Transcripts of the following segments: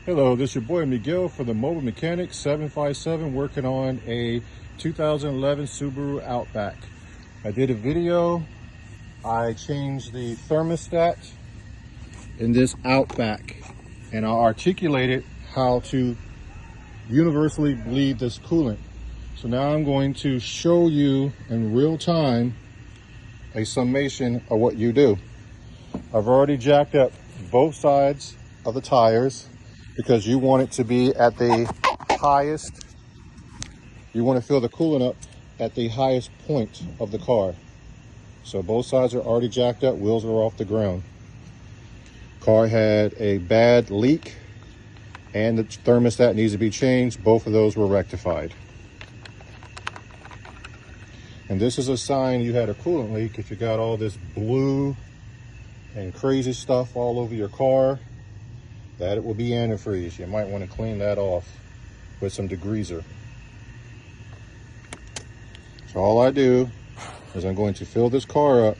Hello, this is your boy Miguel for the Mobile Mechanic 757, working on a 2011 Subaru Outback. I did a video. I changed the thermostat in this Outback, and I articulated how to universally bleed this coolant. So now I'm going to show you in real time a summation of what you do. I've already jacked up both sides of the tires, because you want it to be at the highest. You want to fill the coolant up at the highest point of the car. So both sides are already jacked up, wheels are off the ground. Car had a bad leak and the thermostat needs to be changed. Both of those were rectified. And this is a sign you had a coolant leak if you got all this blue and crazy stuff all over your car. That it will be antifreeze. You might want to clean that off with some degreaser. So all I do is I'm going to fill this car up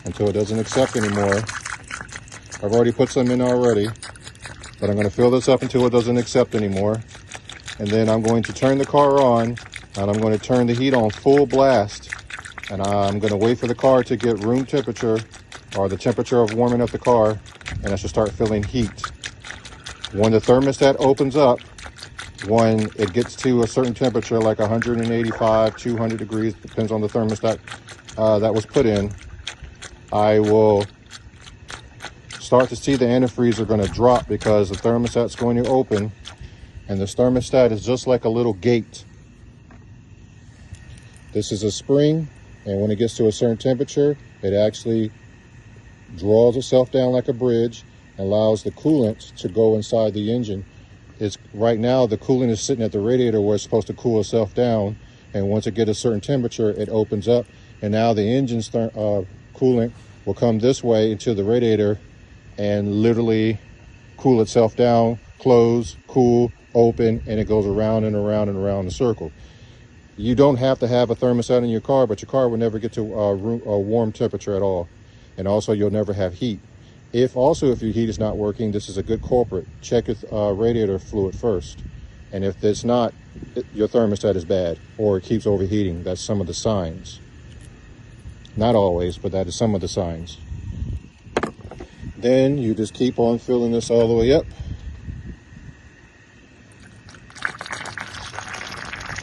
until it doesn't accept anymore. I've already put some in already, but I'm going to fill this up until it doesn't accept anymore. And then I'm going to turn the car on, and I'm going to turn the heat on full blast. And I'm going to wait for the car to get room temperature, or the temperature of warming up the car, and I should start feeling heat. When the thermostat opens up, when it gets to a certain temperature, like 185, 200 degrees, depends on the thermostat that was put in, I will start to see the antifreeze are going to drop, because the thermostat's going to open, and the thermostat is just like a little gate. This is a spring, and when it gets to a certain temperature, it actually draws itself down like a bridge, allows the coolant to go inside the engine. It's right now the coolant is sitting at the radiator where it's supposed to cool itself down, and once it gets a certain temperature, it opens up, and now the engine's coolant will come this way into the radiator and literally cool itself down, close, cool, open, and it goes around and around and around in a circle. You don't have to have a thermostat in your car, but your car will never get to a warm temperature at all, and also you'll never have heat. If your heat is not working, this is a good culprit. Check your radiator fluid first. And if it's not, your thermostat is bad or it keeps overheating. That's some of the signs. Not always, but that is some of the signs. Then you just keep on filling this all the way up.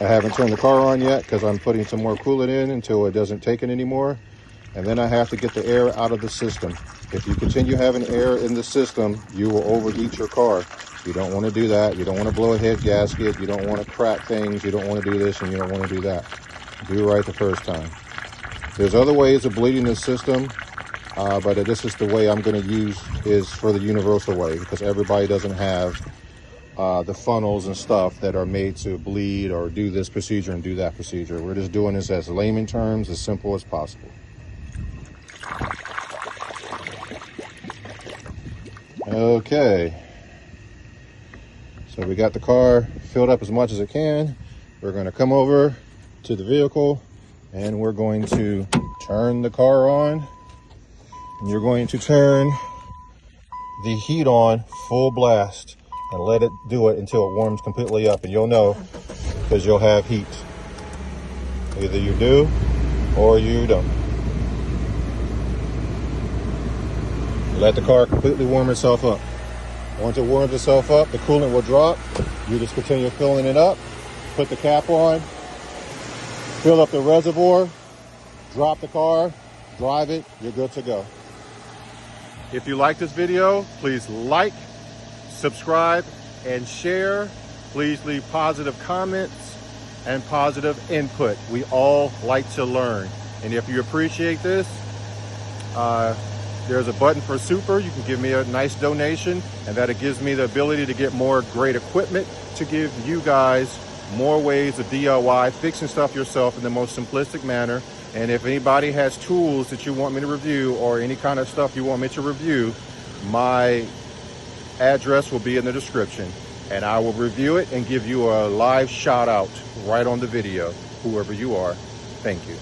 I haven't turned the car on yet because I'm putting some more coolant in until it doesn't take it anymore. And then I have to get the air out of the system. If you continue having air in the system, you will overheat your car. You don't want to do that. You don't want to blow a head gasket. You don't want to crack things. You don't want to do this, and you don't want to do that. Do it right the first time. There's other ways of bleeding the system, but this is the way I'm going to use, is for the universal way, because everybody doesn't have the funnels and stuff that are made to bleed or do this procedure and do that procedure. We're just doing this as layman terms, as simple as possible. Okay, so we got the car filled up as much as it can. We're going to come over to the vehicle and we're going to turn the car on, and you're going to turn the heat on full blast and let it do it until it warms completely up, and you'll know, because you'll have heat. Either you do or you don't. Let the car completely warm itself up. Once it warms itself up, the coolant will drop. You just continue filling it up. Put the cap on. Fill up the reservoir. Drop the car. Drive it. You're good to go. If you like this video, please like, subscribe, and share. Please leave positive comments and positive input. We all like to learn. And if you appreciate this, there's a button for super. You can give me a nice donation, and that it gives me the ability to get more great equipment to give you guys more ways of DIY, fixing stuff yourself in the most simplistic manner. And if anybody has tools that you want me to review, or any kind of stuff you want me to review, my address will be in the description, and I will review it and give you a live shout out right on the video, whoever you are. Thank you.